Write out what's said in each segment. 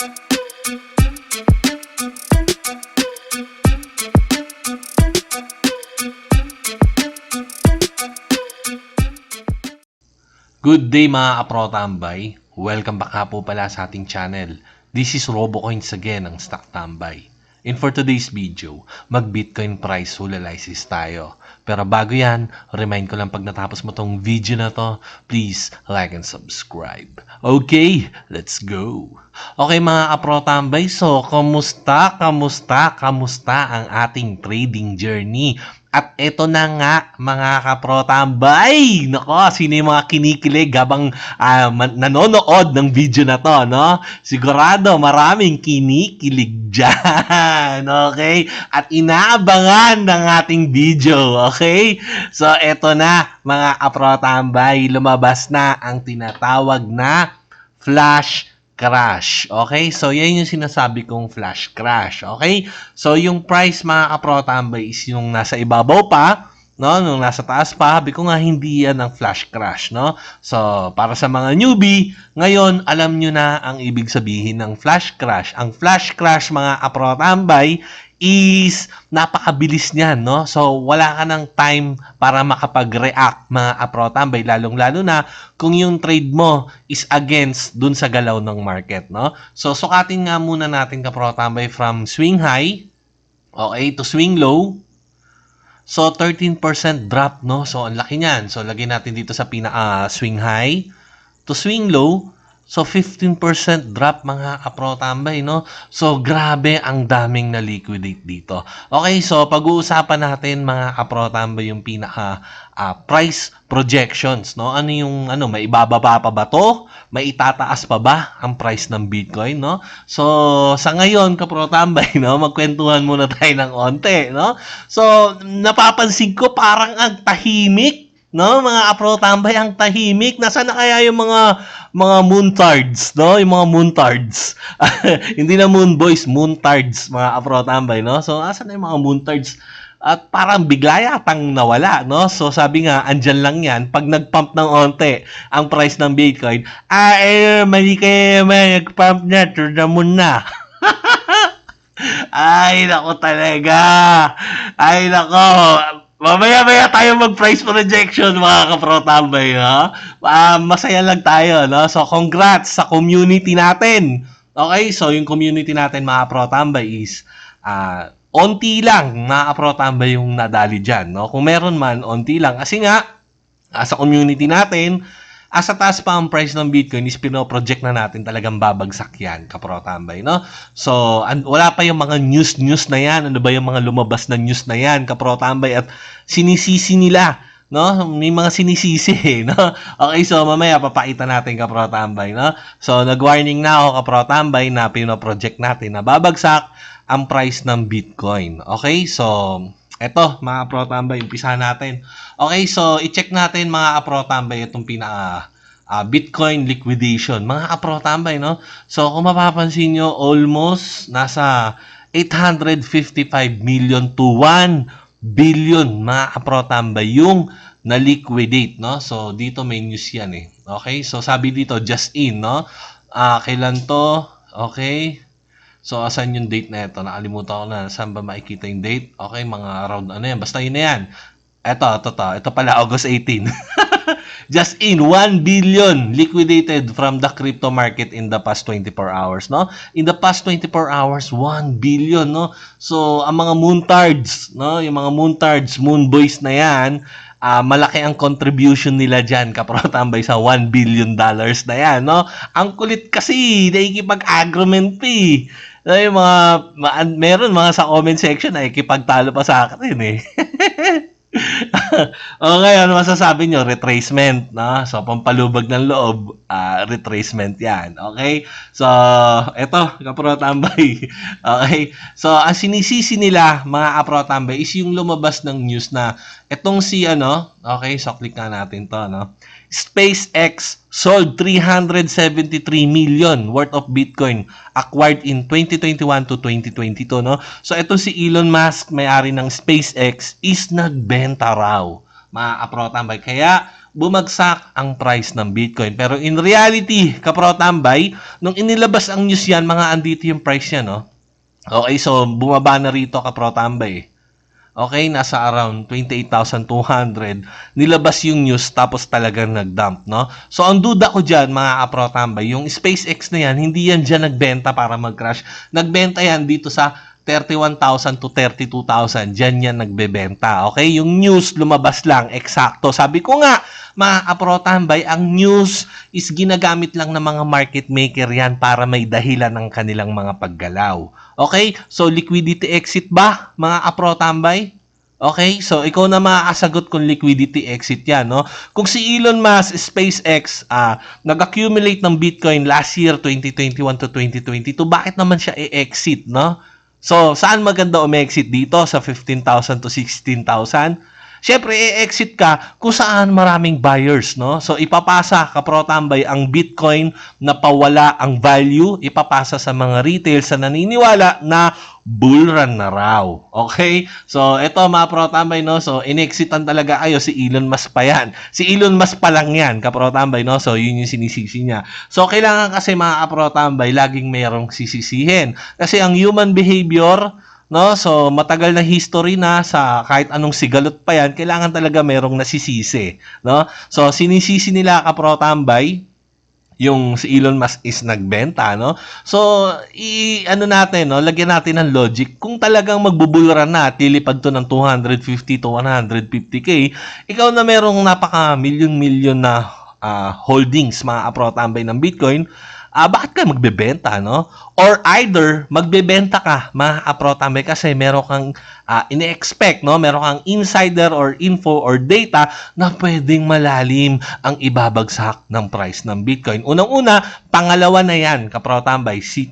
Good day mga kaprotambay. Welcome back nga po pala sa ating channel. This is RoboCoins again, ang stock tambay. And for today's video, mag-Bitcoin price analysis tayo. Pero bago yan, remind ko lang pag natapos mo tong video na to, please like and subscribe. Okay, let's go. Okay mga kaprotambay, so kamusta ang ating trading journey? At eto na nga mga kaprotambay. Nako, sino yung mga kinikilig habang nanonood ng video na to, no? Sigurado maraming kinikilig dyan. Okay? At inaabangan ng ating video. Okay? So, eto na mga kaprotambay. Lumabas na ang tinatawag na flash crash. Okay? So, yan yung sinasabi kong flash crash. Okay? So, yung price mga kaprotambay is yung nasa ibabaw pa, no? Nung nasa taas pa, sabi ko nga hindi yan ang flash crash, no? So, para sa mga newbie, ngayon, alam nyo na ang ibig sabihin ng flash crash. Ang flash crash mga kaprotambay is napakabilis niyan, no? So, wala ka ng time para makapag-react mga kaprotambay, lalong-lalo na kung yung trade mo is against dun sa galaw ng market, no? So, sukatin nga muna natin kaprotambay from swing high, okay, to swing low. So, 13% drop, no? So, ang laki niyan. So, lagyan natin dito sa swing high to swing low. So, 15% drop mga kaprotambay, no? So, grabe ang daming na-liquidate dito. Okay, so pag-uusapan natin mga kaprotambay yung price projections, no? Ano yung, may ibababa pa ba to? May itataas pa ba ang price ng Bitcoin, no? So, sa ngayon, kaprotambay, no? Magkwentuhan muna tayo ng onte, no? So, napapansin ko parang ang tahimik, no? Mga kaprotambay, ang tahimik. Nasaan na kaya yung mga moontards, no? Yung mga moontards. Hindi na moon boys, moontards, mga kaprotambay, no? So, asan na yung mga moontards? At parang bigla yatang nawala, no? So, sabi nga, andyan lang yan. Pag nag-pump ng onte ang price ng Bitcoin, mali kayo, nag-pump na, to the moon na. Ay, nako talaga. Ay, nako. Mamaya-maya tayo mag-price projection, mga kaprotambay, no? Masaya lang tayo, no? So, congrats sa community natin. Okay, so yung community natin, mga kaprotambay, is onti lang, mga kaprotambay, yung nadali dyan, no? Kung meron man, onti lang. Kasi nga, sa community natin, sa taas pa ang price ng Bitcoin is pinoproject na natin talagang babagsak yan, kaprotambay, no? So, wala pa yung mga news na yan. Ano ba yung mga lumabas na news na yan, kaprotambay? At sinisisi nila, no? May mga sinisisi, no? Okay, so mamaya papakita natin, kaprotambay, no? So, nag-warning na ako, kaprotambay, na pinoproject natin na babagsak ang price ng Bitcoin. Okay, so eto, mga kaprotambay, umpisa natin. Okay, so i-check natin mga kaprotambay itong Bitcoin liquidation. Mga kaprotambay, no? So kung mapapansin nyo, almost nasa 855 million to 1 billion mga kaprotambay yung na-liquidate, no? So dito may news yan eh. Okay, so sabi dito, just in, no? Kailan to? Okay. So, asan yung date na ito? Nakalimutan ko na. Saan ba makikita yung date? Okay, mga around ano yan. Basta yun na yan. Ito pala, August 18. Just in, 1 billion liquidated from the crypto market in the past 24 hours, no? In the past 24 hours, 1 billion, no? So, ang mga moontards, no? Yung mga moontards, moon boys na yan, malaki ang contribution nila dyan, kaprotambay, sa $1 billion na yan, no? Ang kulit kasi, nakikipag-agreement pa eh. Yung meron mga sa comment section na ikipagtalo pa sa akin eh. Okay, ano masasabi nyo? Retracement, no? So, pampalubag ng loob, retracement yan. Okay? So, eto, kaprotambay. Okay? So, ang sinisisi nila, mga kaprotambay, is yung lumabas ng news na etong okay, so click nga natin to, no? SpaceX sold 373 million worth of Bitcoin acquired in 2021 to 2022, no? So, ito si Elon Musk, may-ari ng SpaceX, is nagbenta raw, mga kaprotambay. Kaya, bumagsak ang price ng Bitcoin. Pero in reality, kapro tambay, nung inilabas ang news yan, mga andito yung price yan, no? Okay, so bumaba na rito kapro tambay. Okay, nasa around 28,200. Nilabas yung news tapos talagang nag-dump, no? So, ang duda ko dyan, mga kaprotambay, yung SpaceX na yan, hindi yan dyan nagbenta para mag-crash. Nagbenta yan dito sa 31,000 to 32,000. Dyan yan nagbebenta. Okay? Yung news lumabas lang, eksakto. Sabi ko nga, mga kaprotambay, ang news is ginagamit lang ng mga market maker yan para may dahilan ng kanilang mga paggalaw. Okay? So, liquidity exit ba, mga kaprotambay? Okay? So, ikaw na makakasagot kung liquidity exit yan, no? Kung si Elon Musk, SpaceX, nag-accumulate ng Bitcoin last year, 2021 to 2022, bakit naman siya i-exit, no? So, saan maganda umexit dito? Sa 15,000 to 16,000? Siyempre, i-exit ka kung saan maraming buyers, no? So, ipapasa, kaprotambay, ang Bitcoin na pawala ang value, ipapasa sa mga retail sa naniniwala na bull run na raw. Okay? So, eto mga protambay, no? So, in-exitan talaga kayo si Elon Musk pa yan. Si Elon Musk pa lang yan, kaprotambay, no? So, yun yung sinisisi niya. So, kailangan kasi mga kaprotambay, laging mayroong sisisihin. Kasi ang human behavior, no? So, matagal na history na sa kahit anong sigalot pa yan, kailangan talaga merong nasisisi, no? So, sinisisi nila kaprotambay, yung si Elon Musk is nagbenta, no? So, ano natin, no? Lagyan natin ng logic. Kung talagang magbubulran na, tilipad to ng 250 to 150k, ikaw na merong napaka-milyon-milyon na holdings, mga aprotambay ng Bitcoin, bakit ka magbebenta, no? Or either, magbebenta ka, mga aprotambay, kasi meron kang ine-expect, no? Meron kang insider or info or data na pwedeng malalim ang ibabagsak ng price ng Bitcoin. Unang-una, pangalawa na yan, kaprotambay. Si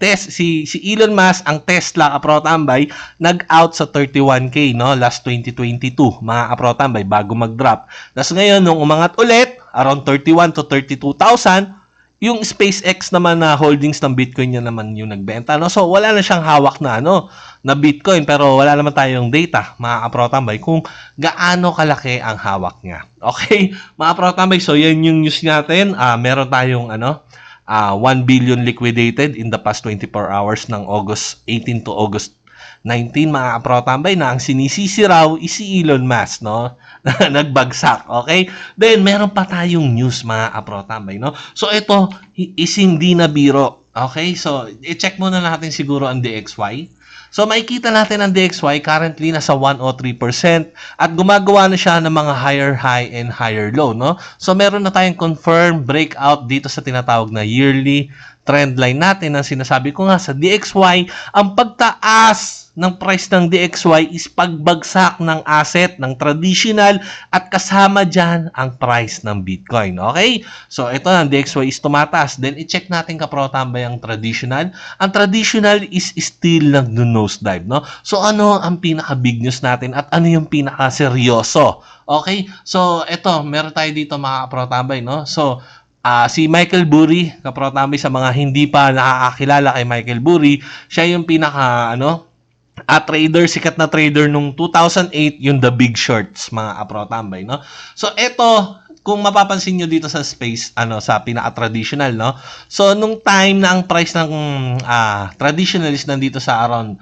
Elon Musk, ang Tesla, kaprotambay, nag-out sa 31k, no? Last 2022, mga kaprotambay, bago mag-drop. Tapos ngayon, nung umangat ulit, around 31 to 32,000, yung SpaceX naman na holdings ng Bitcoin niya naman yung nagbenta, no? So, wala na siyang hawak na, na Bitcoin, pero wala naman tayong data, mga kaprotambay, kung gaano kalaki ang hawak niya. Okay? Mga kaprotambay, so yan yung news natin. Meron tayong, 1 billion liquidated in the past 24 hours ng August 18 to August 19, mga kaprotambay, na ang sinisisi raw is si Elon Musk, no? Nagbagsak, okay? Then, meron pa tayong news, mga kaprotambay, no? So, ito is hindi na biro, okay? So, i-check muna natin siguro ang DXY. So, makikita natin ang DXY currently nasa 103% at gumagawa na siya ng mga higher high and higher low, no? So, meron na tayong confirmed breakout dito sa tinatawag na yearly trend line natin. Ang sinasabi ko nga sa DXY, ang pagtaas ng price ng DXY is pagbagsak ng asset, ng traditional, at kasama dyan ang price ng Bitcoin. Okay? So, ito na, DXY is tumataas. Then, i-check natin kaprotambay ang traditional. Ang traditional is still nag-nosedive, no? So, ano ang pinaka-big news natin at ano yung pinaka-seryoso? Okay? So, ito, meron tayo dito mga kaprotambay, no? So, si Michael Burry, kaprotambay, sa mga hindi pa nakakakilala kay Michael Burry, siya yung pinaka, trader, sikat na trader nung 2008, yung The Big Shorts, mga aprotambay, no? So, eto, kung mapapansin nyo dito sa space, sa pinaka-traditional, no? So, nung time na ang price ng traditional is nandito sa around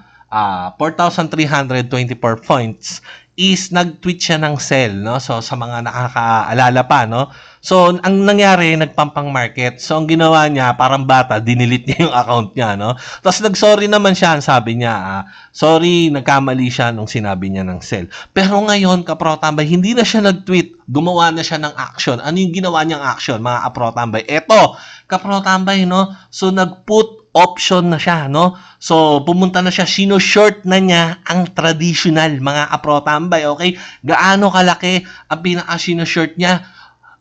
4,324 points, is nag-tweet siya ng sell, no? So, sa mga nakakaalala pa, no? So, ang nangyari, nagpampang market. So, ang ginawa niya, parang bata, dinilit niya yung account niya, no? Tapos, nag-sorry naman siya. Sabi niya, sorry, nagkamali siya nung sinabi niya ng sell. Pero ngayon, kaprotambay, hindi na siya nag-tweet. Gumawa na siya ng action. Ano yung ginawa niyang action, mga kaprotambay? Eto, kaprotambay, no? So, nag-put option na siya, no? So, pumunta na siya, sino-short na niya ang traditional, mga kaprotambay, okay? Gaano kalaki ang pinaka-sino-short niya?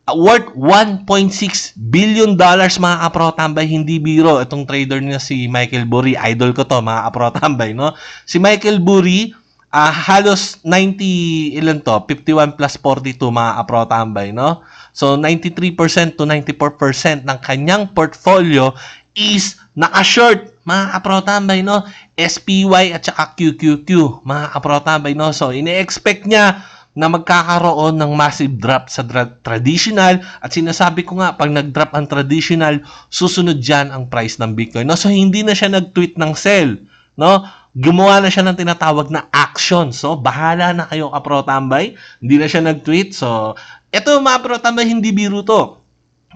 Worth 1.6 billion dollars, mga kaprotambay, hindi biro. Itong trader niya si Michael Burry, idol ko to, mga kaprotambay, no? Si Michael Burry, halos 90, ilan to? 51 plus 42, mga kaprotambay, no? So, 93% to 94% ng kanyang portfolio is naka-short, mga kaprotambay, no? SPY at saka QQQ, mga kaprotambay, no? So, ine-expect niya na magkakaroon ng massive drop sa traditional, at sinasabi ko nga, pag nag-drop ang traditional, susunod dyan ang price ng Bitcoin. No? So, hindi na siya nag-tweet ng sell. No? Gumawa na siya ng tinatawag na action. So, bahala na kayo, kapro-tambay. Hindi na siya nag-tweet. So, ito mga kapro-tambay, hindi biro to.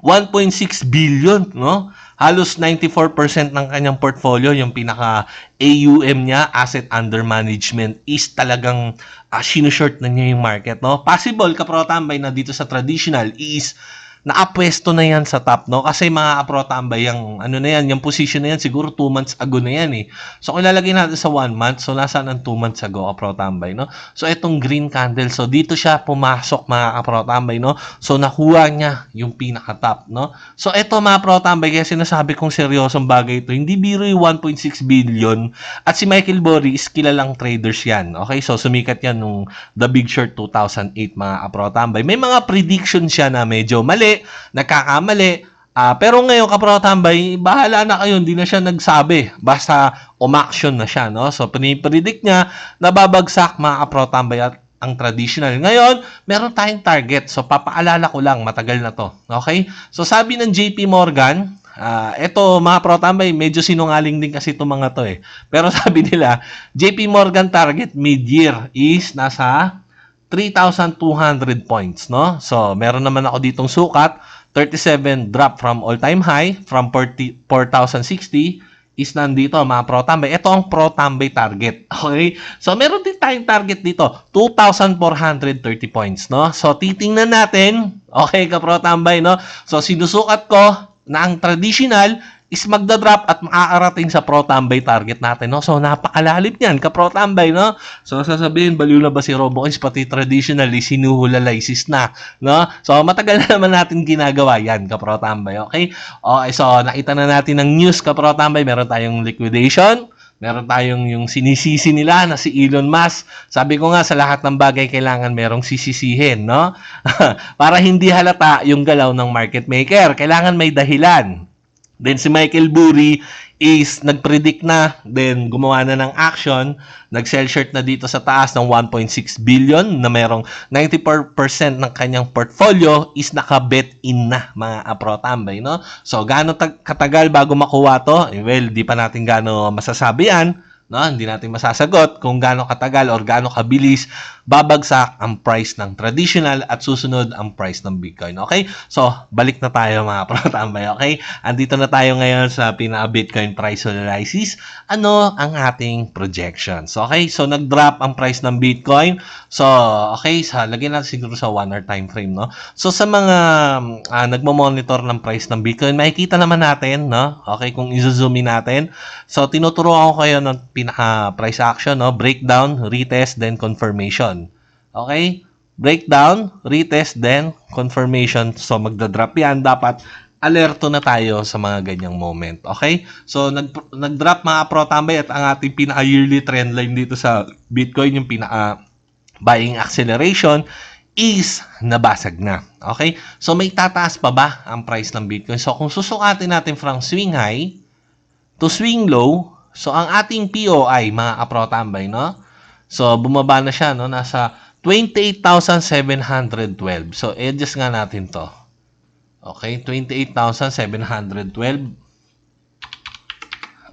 1.6 billion, no? Halos 94% ng kanyang portfolio, yung pinaka AUM niya, asset under management, is talagang sinushort na niya yung market, no? Possible, kapro-tambay, na dito sa traditional is nakapwesto na yan sa top, no? Kasi mga kapro-tambay, yung ano na yan, yung position na yan, siguro 2 months ago na yan, eh. So, kung ilalagay natin sa 1 month, so nasaan ang 2 months ago, kapro-tambay, no? So, itong green candle, so dito siya pumasok, mga kapro-tambay, no? So, nakuha niya yung pinaka-top, no? So, ito mga kapro-tambay, kaya sinasabi kong seryosong bagay ito, hindi biro yung 1.6 billion, at si Michael Burry is kilalang traders yan, okay? So, sumikat yan nung The Big Short 2008, mga kapro-tambay. May mga prediction siya na medyo mali, nagkakamali. Pero ngayon, kapro-tambay, bahala na kayo, hindi na siya nagsabi. Basta umaction na siya, no? So, pinipredict niya na babagsak, mga kapro-tambay, at ang traditional. Ngayon, meron tayong target. So, papaalala ko lang, matagal na to. Okay? So, sabi ng JP Morgan, eto mga pro-tambay, medyo sinungaling din kasi itong mga to eh. Pero sabi nila, JP Morgan target mid-year is nasa 3,200 points, no? So, meron naman ako ditong sukat, 37 drop from all-time high, from 4,060 is nandito, mga pro-tambay. Ito ang pro-tambay target, okay? So, meron din tayong target dito, 2,430 points, no? So, titingnan natin, okay ka pro-tambay, no? So, sinusukat ko na ang traditional is magda-drop at makakarating sa pro-tambay target natin, no? So, napakalalim yan, ka-pro-tambay, no? So, sasabihin, baliw na ba si RoboCoins, pati traditionally, sinuhulalisis na, no? So, matagal na naman natin ginagawa yan, ka-pro-tambay, okay? Okay, so, nakita na natin ng news, ka-pro-tambay, meron tayong liquidation, meron tayong yung sinisisi nila na si Elon Musk. Sabi ko nga, sa lahat ng bagay, kailangan merong sisisihin, no? Para hindi halata yung galaw ng market maker. Kailangan may dahilan. Then si Michael Burry is nag-predict na, then gumawa na ng action, nag-sell short na dito sa taas ng 1.6 billion na merong 94% ng kanyang portfolio is naka-bet in na, mga pro-tambay, no? So, gaano katagal bago makuha to? Well, di pa natin gaano masasabi yan, no? Hindi natin masasagot kung gaano katagal or gaano kabilis babagsak ang price ng traditional at susunod ang price ng Bitcoin. Okay? So, balik na tayo mga pro-tambay. Okay? Andito na tayo ngayon sa pinaka-Bitcoin price analysis. Ano ang ating projections? Okay? So, nag-drop ang price ng Bitcoin. So, okay, lagyan natin siguro sa 1 hour time frame, no? So, sa mga nagmo-monitor ng price ng Bitcoin, makikita naman natin, no? Okay, kung i-zoom in natin. So, tinuturuan ko kayo ng pinaka-price action, no? Breakdown, retest, then confirmation. Okay? Breakdown, retest, then confirmation. So, magda-drop yan. Dapat alerto na tayo sa mga ganyang moment. Okay? So, nag-drop mga pro-tambay at ang ating pinaka-yearly trend line dito sa Bitcoin, yung pinaka-buying acceleration, is nabasag na. Okay? So, may tataas pa ba ang price ng Bitcoin? So, kung susukatin natin from swing high to swing low, so, ang ating POI, mga kapro-tambay, no? So, bumaba na siya, no? Nasa 28,712. So, adjust nga natin to. Okay, 28,712.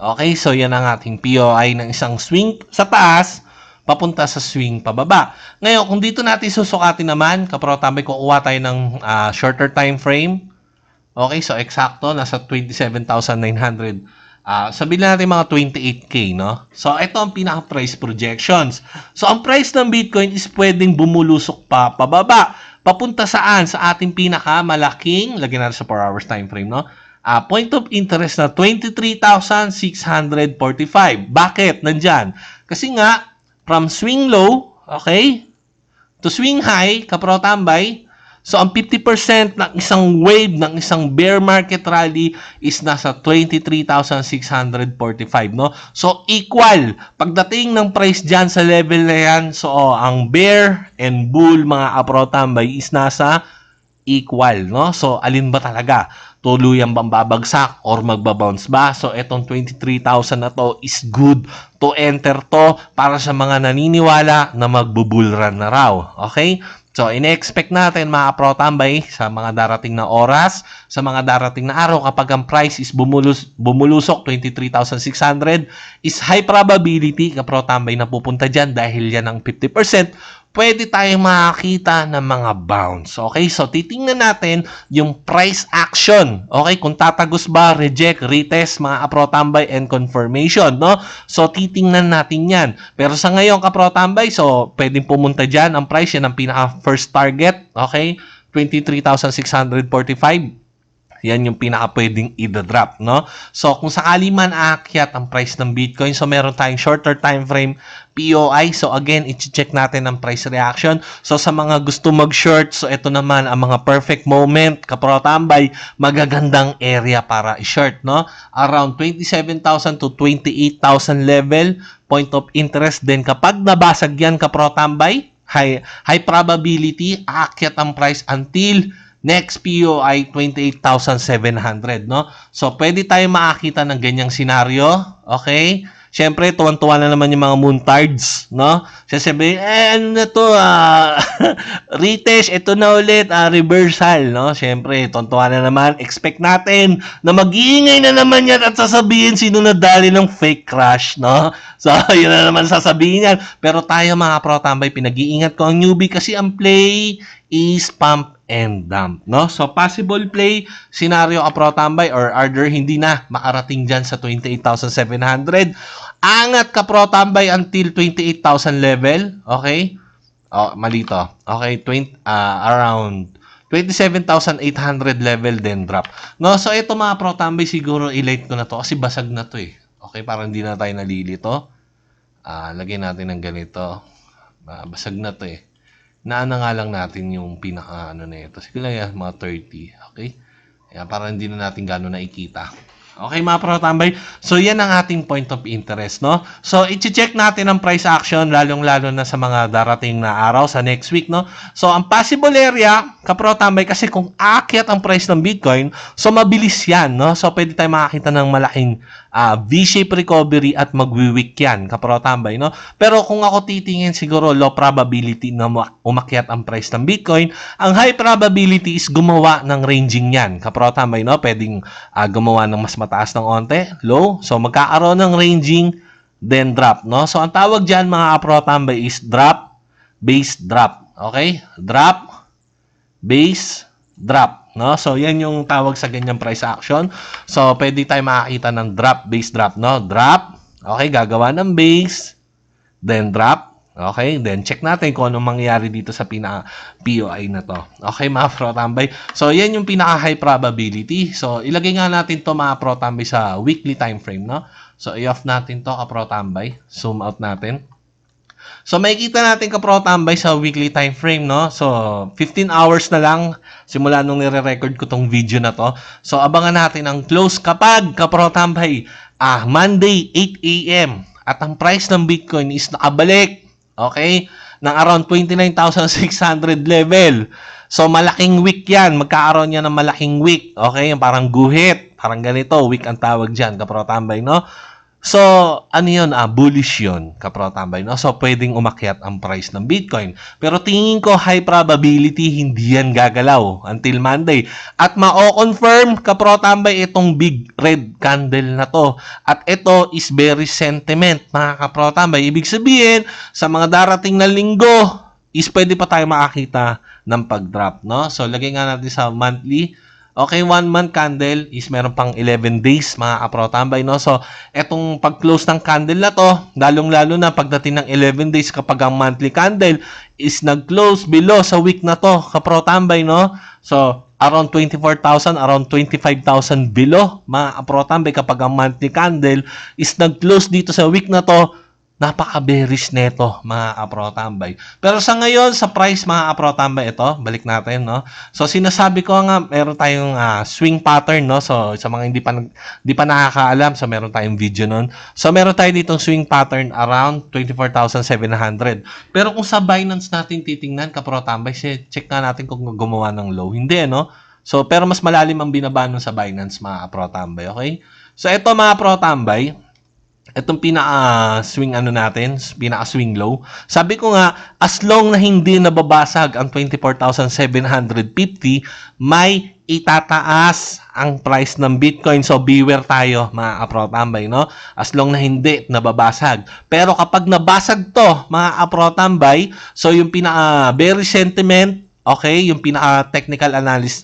Okay, so yan ang ating POI ng isang swing sa taas, papunta sa swing pababa. Ngayon, kung dito natin susukatin naman, kapro-tambay, kukuha tayo ng shorter time frame. Okay, so eksakto, nasa 27,900. Sabihin natin mga 28K, no? So, ito ang pinaka-price projections. So, ang price ng Bitcoin is pwedeng bumulusok pa pababa. Papunta saan? Sa ating pinaka-malaking, lagyan natin sa 4 hours time frame, no? Point of interest na 23,645. Bakit? Nandyan. Kasi nga, from swing low, okay, to swing high, kapro-tambay, so, ang 50% ng isang wave, ng isang bear market rally is nasa 23,645, no? So, equal. Pagdating ng price dyan sa level na yan, so, ang bear and bull, mga kapro-tambay, is nasa equal, no? So, alin ba talaga? tuluyang bang babagsak or magbabounce ba. So etong 23,000 na to is good to enter to para sa mga naniniwala na magbubull run na raw. Okay? So, ine-expect natin mga pro-tambay sa mga darating na oras, sa mga darating na araw kapag ang price is bumulusok 23,600 is high probability ka pro-tambay na pupunta dyan dahil yan ang 50%, pwede tayong makakita ng mga bounce. Okay? So, titingnan natin yung price action. Okay? Kung tatagos ba, reject, retest, mga pro-tambay, and confirmation. No? So, titingnan natin yan. Pero sa ngayon, kapro-tambay, so, pwedeng pumunta dyan. Ang price, yan ang pinaka-first target. Okay? 23,645. Yan yung pinaka-pwedeng i-drop, no? So, kung sakali man aakyat ang price ng Bitcoin, so meron tayong shorter time frame POI. So, again, i-check natin ang price reaction. So, sa mga gusto mag-short, so ito naman ang mga perfect moment, kapro-tambay, magagandang area para i-short, no? Around 27,000 to 28,000 level, point of interest din. Kapag nabasag yan, kapro-tambay, high probability, aakyat ang price until next POI 28,700, no? So pwede tayong makakita ng ganyang senaryo, okay? Siyempre, tuwan-tuwa na naman yung mga moontards, no? Sasabihin, ano na to, retest, ito na ulit, reversal, no? Siyempre, tuwan-tuwa na naman. Expect natin na mag-iingay na naman yan at sasabihin sino nadali ng fake crash, no? So, yun na naman sasabihin yan. Pero tayo mga pro-tambay, pinag-iingat ko ang newbie kasi ang play is pump and dump, no? So, possible play scenario ka pro-tambay or other hindi na makarating dyan sa 28,700. Angat ka pro-tambay until 28,000 level, okay? Oh, mali to. Okay, around 27,800 level then drop. No, so ito mga pro-tambay siguro i-late ko na to kasi basag na to eh. Okay, parang hindi na tayo nalilito. Lagyan natin ng ganito. Basag na to eh. Naana nga lang natin yung pinaka ano na ito. Sige lang yan, mga 30. Okay? Ayan, para hindi na natin gano'n nakikita. Okay mga pro-tambay? So yan ang ating point of interest, no? So i-check natin ang price action lalong-lalo na sa mga darating na araw sa next week, no? So ang possible area, ka-pro-tambay, kasi kung aakyat ang price ng Bitcoin, so mabilis yan, no? So pwede tayo makakita ng malaking V-shape recovery at magwi-weak yan, ka-pro-tambay, no? Pero kung ako titingin siguro low probability na umakyat ang price ng Bitcoin, ang high probability is gumawa ng ranging yan, ka-pro-tambay, no? Pwedeng gumawa ng mas mataas ng onte, low. So, magkakaroon ng ranging, then drop, no? So, ang tawag dyan, mga pro-tambay, is drop, base, drop. Okay? Drop, base, drop, no? So, yan yung tawag sa ganyang price action. So, pwede tayo makakita ng drop, base, drop, no? Drop, okay, gagawa ng base, then drop. Okay, then check natin kung anong mangyayari dito sa POI na to. Okay, mga pro-tambay. So, yan yung pinaka-high probability. So, ilagay nga natin to mga pro-tambay sa weekly time frame, no? So, i-off natin to, ka-pro-tambay. Zoom out natin. So, makikita natin ka-pro-tambay sa weekly time frame, no? So, 15 hours na lang simula nung nire-record ko tong video na to. So, abangan natin ang close kapag ka-pro-tambay, Monday, 8 a.m. At ang price ng Bitcoin is nakabalik, okay, ng around 29,600 level. So, malaking wick yan. Magkakaroon yan ng malaking wick. Okay, yung parang guhit. Parang ganito, wick ang tawag dyan, kapro-tambay, no? So, ano yun? Bullish yun, kapro-tambay, no? So, pwedeng umakyat ang price ng Bitcoin. Pero tingin ko, high probability, hindi yan gagalaw until Monday. At ma-confirm, kapro-tambay, itong big red candle na to. At ito is very sentiment, mga kapro-tambay. Ibig sabihin, sa mga darating na linggo, is pwede pa tayo makakita ng pag-drop, no? So, lagay nga natin sa monthly. Okay, 1 month candle is meron pang 11 days, mga kapro-tambay, no? So, etong pag-close ng candle na to, lalong-lalo na pagdating ng 11 days kapag ang monthly candle is nag-close below sa week na to, kapro-tambay, no? So, around 24,000, around 25,000 below, mga kapro-tambay, kapag ang monthly candle is nag-close dito sa week na to, napaka-bearish neto, mga kapro-tambay. Pero sa ngayon, sa price, mga kapro-tambay, ito, balik natin, no? So, sinasabi ko nga, meron tayong swing pattern, no? So, sa mga hindi pa nakakaalam, so meron tayong video nun. So, meron tayo ditong swing pattern around 24,700. Pero kung sa Binance natin titingnan, kapro-tambay, check nga natin kung gumawa ng low. Hindi, no? So, pero mas malalim ang binaba nun sa Binance, mga pro-tambay, okay? So, ito mga pro-tambay, itong pinaka-swing ano natin, pinaka-swing low. Sabi ko nga, as long na hindi nababasag ang 24,750, may itataas ang price ng Bitcoin. So, beware tayo, mga aprotambay, no? As long na hindi nababasag. Pero kapag nabasag to, mga aprotambay, so yung pinaka-bearish sentiment, okay, yung pinaka-technical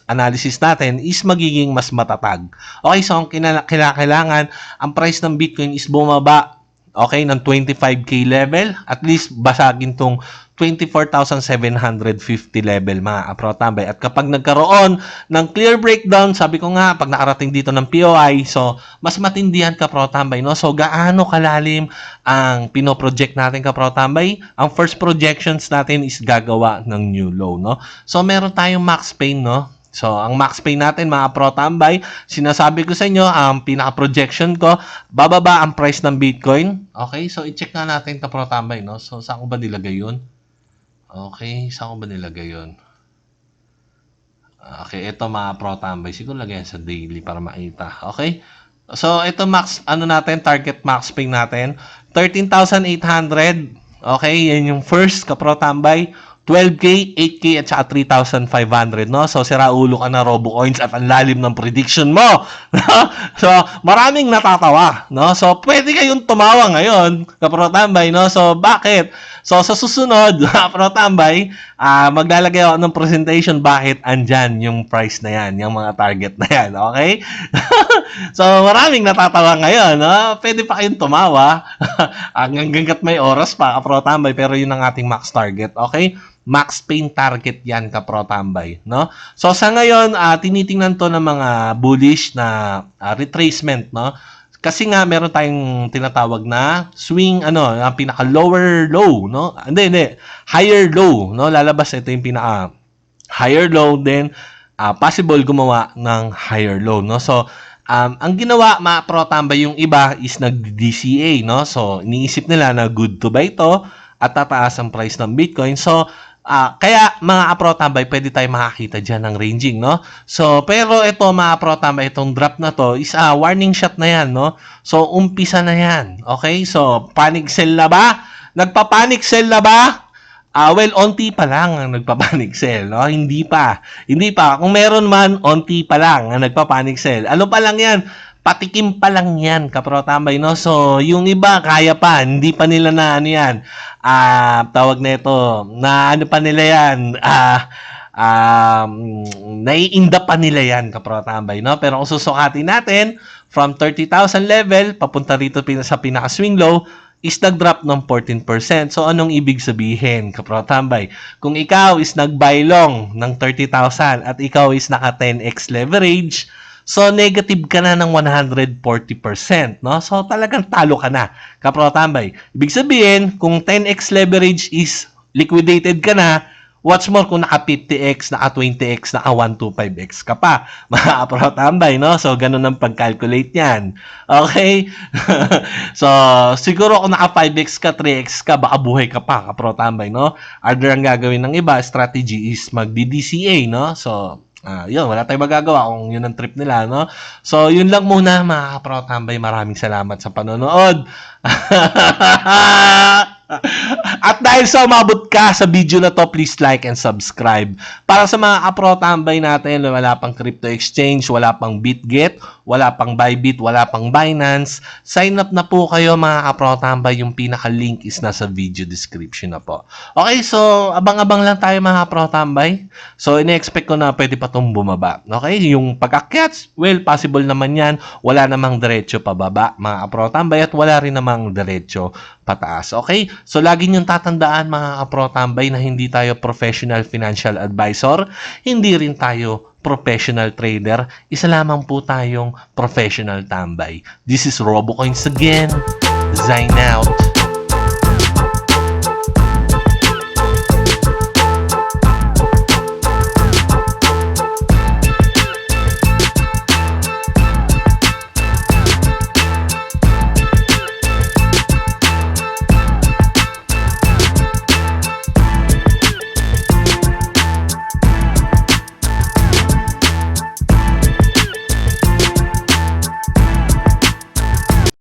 analysis natin is magiging mas matatag. Okay, so ang kailangan, ang price ng Bitcoin is bumaba, okay, ng 25K level, at least basagin tong 24,750 level, mga aprotambay. At kapag nagkaroon ng clear breakdown, sabi ko nga, pag nakarating dito ng POI, so mas matindihan ka, aprotambay, no? So gaano kalalim ang pinoproject natin, aprotambay? Ang first projections natin is gagawa ng new low, no? So meron tayong max pain, no? So, ang max pain natin, mga pro-tambay, sinasabi ko sa inyo, ang pinaka-projection ko, bababa ang price ng Bitcoin. Okay, so i-check na natin ito, pro-tambay, no? So, saan ko ba nilagay yun? Okay, saan ko ba nilagay yun? Okay, ito mga pro-tambay. Siguro lagyan sa daily para makita. Okay? So, ito max, ano natin, target max pain natin, 13,800. Okay, yan yung first, ka-pro-tambay. 12K, 8K, at saka 3,500, no? So, siraulo ka na RoboCoins at ang lalim ng prediction mo. So, maraming natatawa, no? So, pwede kayong tumawa ngayon, kaprotambay, no? So, bakit? So, sa susunod, kaprotambay, maglalagay ako ng presentation bakit andyan yung price na yan, yung mga target na yan, okay? So, maraming natatawa ngayon, no? Pwede pa kayong tumawa hanggat may oras pa, kaprotambay, pero yun ang ating max target, okay? Max pain target yan, kaprotambay, no? So, sa ngayon, tinitingnan to ng mga bullish na retracement, no? Kasi nga, meron tayong tinatawag na swing, ang pinaka-lower low, no? Hindi. Higher low, no? Lalabas ito yung pinaka-higher low, then possible gumawa ng higher low, no? So, ang ginawa, mga pro-tambay, yung iba is nag-DCA, no? So, iniisip nila na good to buy to at tataas ang price ng Bitcoin. So, kaya mga aprotambay, pwede tayo makakita dyan ng ranging, no? So, pero ito mga aprotambay, itong drop na to is warning shot na yan, no? So, umpisa na yan. Okay? So, panic sell na ba? Nagpa-panic sell na ba? Well, onti pa lang ang nagpa-panic sell, no? Hindi pa. Kung meron man, onti pa lang ang nagpa-panic sell. Ano pa lang yan? Patikim pa lang yan, kaprotambay, no? So, yung iba, kaya pa. Hindi pa nila na ano yan. Tawag na ito, na ano pa nila yan, naiinda pa nila yan, kaprotambay, no? Pero kung susukatin natin, from 30,000 level, papunta rito sa pinaka-swing low, is nag-drop ng 14%. So, anong ibig sabihin, kaprotambay? Kung ikaw is nag-buy long ng 30,000 at ikaw is naka 10x leverage, so, negative ka na ng 140%, no? So, talagang talo ka na, kaprotambay. Ibig sabihin, kung 10x leverage is liquidated ka na, what's more kung naka 50x, naka 20x, naka 125x ka pa, mga kaprotambay, no? So, ganun ang pag-calculate yan. Okay? So, siguro kung naka 5x ka, 3x ka, baka buhay ka pa, kaprotambay, no? Other ang gagawin ng iba, strategy is mag-DCA, no? So, yun, wala tayong magagawa kung yun ang trip nila, no? So, yun lang muna, mga kaprotambay. Maraming salamat sa panonood. At dahil sa umabot ka sa video na to, please like and subscribe. Para sa mga kaprotambay natin, wala pang crypto exchange, wala pang BitGet, wala pang Bybit, wala pang Binance, sign up na po kayo, mga kaprotambay. Yung pinaka-link is nasa video description na po. Okay, so abang-abang lang tayo, mga kaprotambay. So, ine-expect ko na pwede pa itong bumaba. Okay, yung pag-akyats, well, possible naman yan. Wala namang diretso pababa, mga kaprotambay, at wala rin namang diretso pataas. Okay? So, lagi niyong tatandaan, mga kaprotambay, na hindi tayo professional financial advisor, hindi rin tayo professional trader, isa lamang po tayong professional tambay. This is RoboCoins again. Sign out.